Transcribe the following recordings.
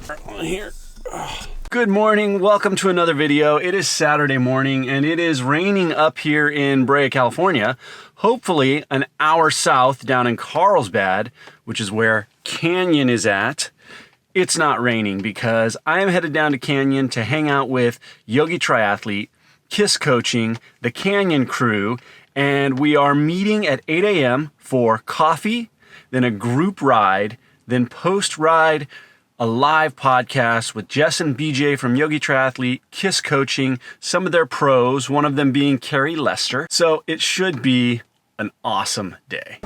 Here. Good morning, welcome to another video. It is Saturday morning and it is raining up here in Brea, California. Hopefully an hour south down in Carlsbad, which is where Canyon is at. It's not raining because I am headed down to Canyon to hang out with Yogi Triathlete, KIS Coaching, the Canyon crew, and we are meeting at 8 a.m. for coffee, then a group ride, then post-ride, a live podcast with Jess and BJ from Yogi Triathlete, KIS Coaching, some of their pros, one of them being Carrie Lester. So it should be an awesome day.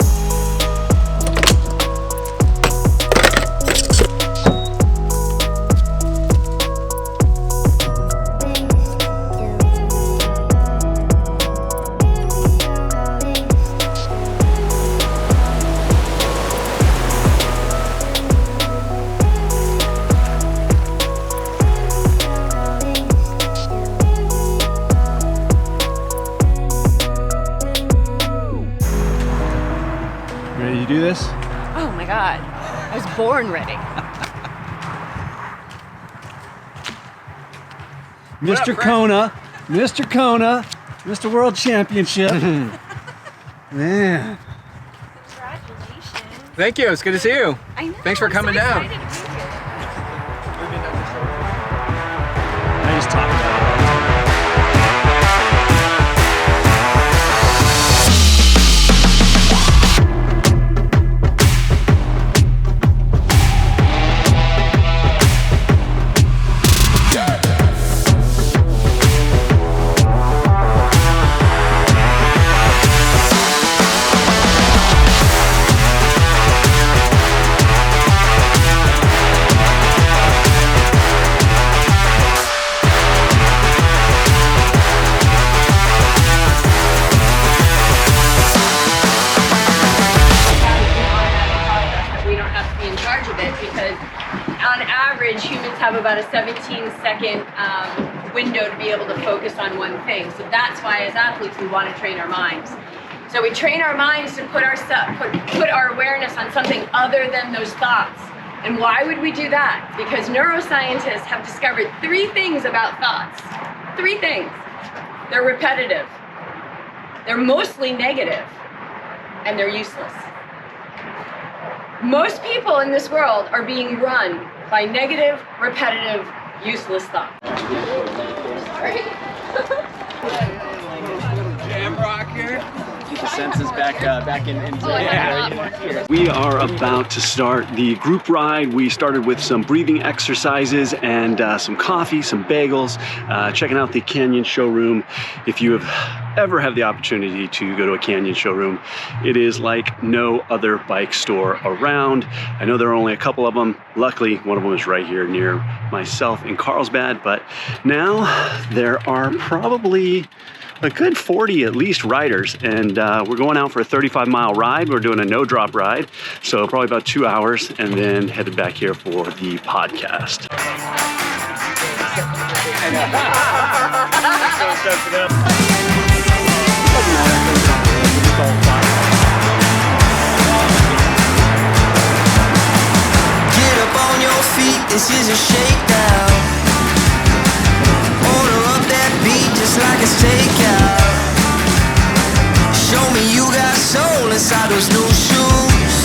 Ready to do this? Oh my God, I was born ready. Mr. Kona, Mr. World Championship. Man. Congratulations. Thank you, it's good to see you. I know. Thanks for coming down. I just talked about it. Humans have about a 17-second window to be able to focus on one thing. So that's why as athletes we want to train our minds. So we train our minds to put our awareness on something other than those thoughts. And why would we do that? Because neuroscientists have discovered 3 things about thoughts. 3 things. They're repetitive, they're mostly negative, and they're useless. Most people in this world are being run by negative, repetitive, useless thoughts. Jam rock here. Keep the senses back in We are about to start the group ride. We started with some breathing exercises and some coffee, some bagels, checking out the Canyon showroom. If you have ever had the opportunity to go to a Canyon showroom, it is like no other bike store around. I know there are only a couple of them. Luckily, one of them is right here near myself in Carlsbad, but now there are probably a good 40 at least riders, and we're going out for a 35-mile ride. We're doing a no-drop ride, so probably about 2 hours, and then headed back here for the podcast. Get up on your feet, this is a shakedown. Order up that beat just like a takeout. Show me you got soul inside those new shoes,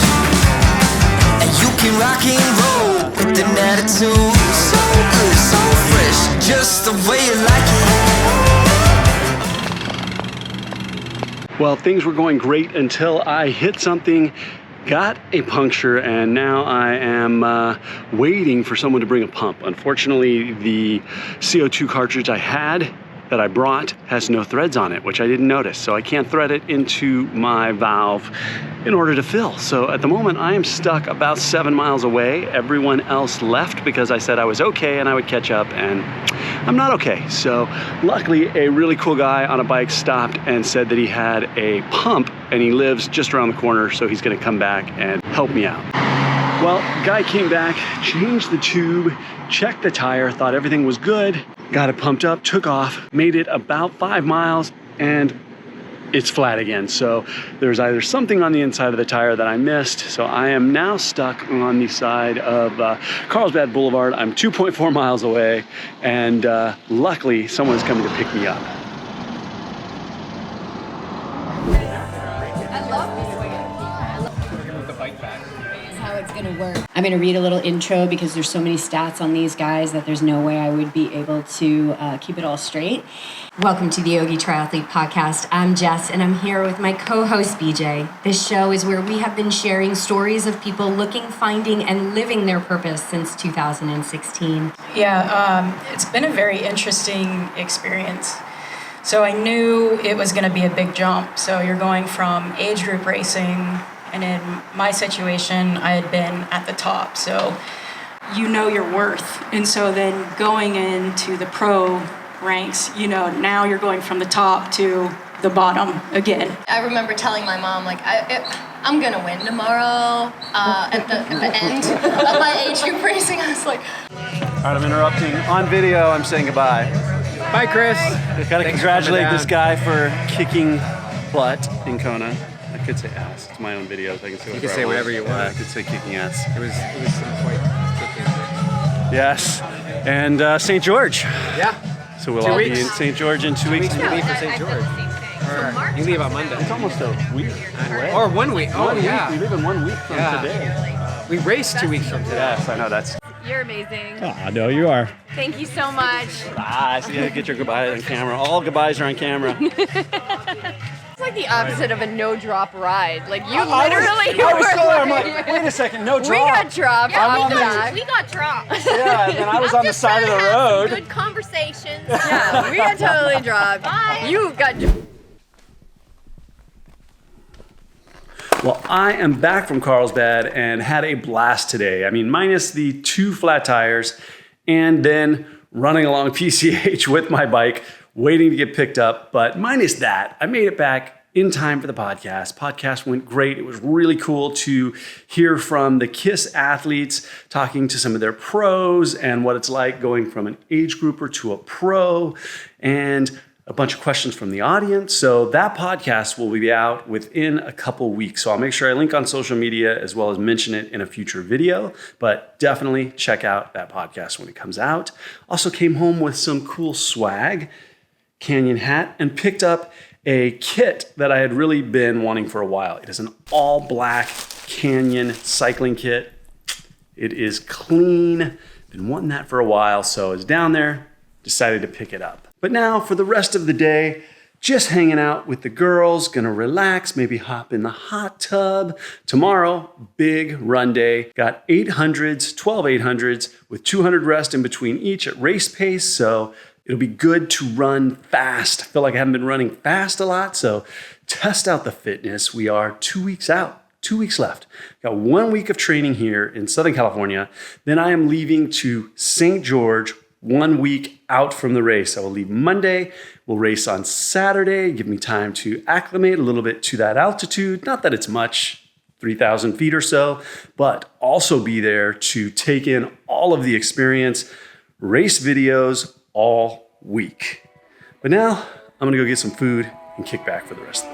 and you can rock and roll with an attitude. So good, so fresh, just the way you like it. Well, things were going great until I hit something, got a puncture, and now I am waiting for someone to bring a pump. Unfortunately, the CO2 cartridge that I brought has no threads on it, which I didn't notice. So I can't thread it into my valve in order to fill. So at the moment I am stuck about 7 miles away. Everyone else left because I said I was okay and I would catch up, and I'm not okay. So luckily a really cool guy on a bike stopped and said that he had a pump and he lives just around the corner, so he's gonna come back and help me out. Well, guy came back, changed the tube, checked the tire, thought everything was good, got it pumped up, took off, made it about 5 miles, and it's flat again. So there's either something on the inside of the tire that I missed. So I am now stuck on the side of Carlsbad Boulevard. I'm 2.4 miles away, and luckily someone's coming to pick me up. How it's gonna work. I'm gonna read a little intro because there's so many stats on these guys that there's no way I would be able to keep it all straight. Welcome to the Yogi Triathlete podcast. I'm Jess and I'm here with my co-host BJ. This show is where we have been sharing stories of people looking, finding, and living their purpose since 2016. It's been a very interesting experience. So I knew it was gonna be a big jump. So you're going from age group racing, and in my situation, I had been at the top, so you know your worth. And so then going into the pro ranks, you know, now you're going from the top to the bottom again. I remember telling my mom, like, I'm gonna win tomorrow at the end of my age group racing. I was like... All right, I'm interrupting. On video, I'm saying goodbye. Bye, Chris. Gotta congratulate this guy for kicking butt in Kona. I could say ass. It's my own videos. I can say whatever You can say whatever you want. I could say kicking ass. It was some quite kicking. Yes. And St. George. Yeah. So we'll 2 all weeks. be in St. George in 2 weeks. You leave for St. George. You leave on Monday. It's almost a week away. Or 1 week. Oh, yeah. We live in 1 week from today. We race 2 weeks from today. Yes, I know that's... You're amazing. Ah, no, you are. Thank you so much. Ah, so you gotta get your goodbye on camera. All goodbyes are on camera. It's like the opposite of a no-drop ride. Like you I was still there. I'm like, like, wait a second, no drop. we got dropped. We got dropped. Yeah, and then I was on the side of the road. Good conversations. Yeah, we got totally dropped. Bye. You got. Well, I am back from Carlsbad and had a blast today. I mean, minus the 2 flat tires and then running along PCH with my bike, waiting to get picked up. But minus that, I made it back in time for the podcast. Podcast went great. It was really cool to hear from the KIS athletes, talking to some of their pros and what it's like going from an age grouper to a pro, and a bunch of questions from the audience. So that podcast will be out within a couple weeks. So I'll make sure I link on social media as well as mention it in a future video, but definitely check out that podcast when it comes out. Also came home with some cool swag, Canyon hat, and picked up a kit that I had really been wanting for a while. It is an all black Canyon cycling kit. It is clean, been wanting that for a while. So it's down there, decided to pick it up. But now for the rest of the day, just hanging out with the girls, gonna relax, maybe hop in the hot tub. Tomorrow, big run day. Got 800s, 12 800s with 200 rest in between each at race pace. So it'll be good to run fast. I feel like I haven't been running fast a lot. So test out the fitness. We are 2 weeks out. 2 weeks left. Got 1 week of training here in Southern California. Then I am leaving to St. George 1 week out from the race. I will leave Monday. We'll race on Saturday. Give me time to acclimate a little bit to that altitude. Not that it's much, 3,000 feet or so, but also be there to take in all of the experience, race videos all week. But now I'm gonna go get some food and kick back for the rest of the day.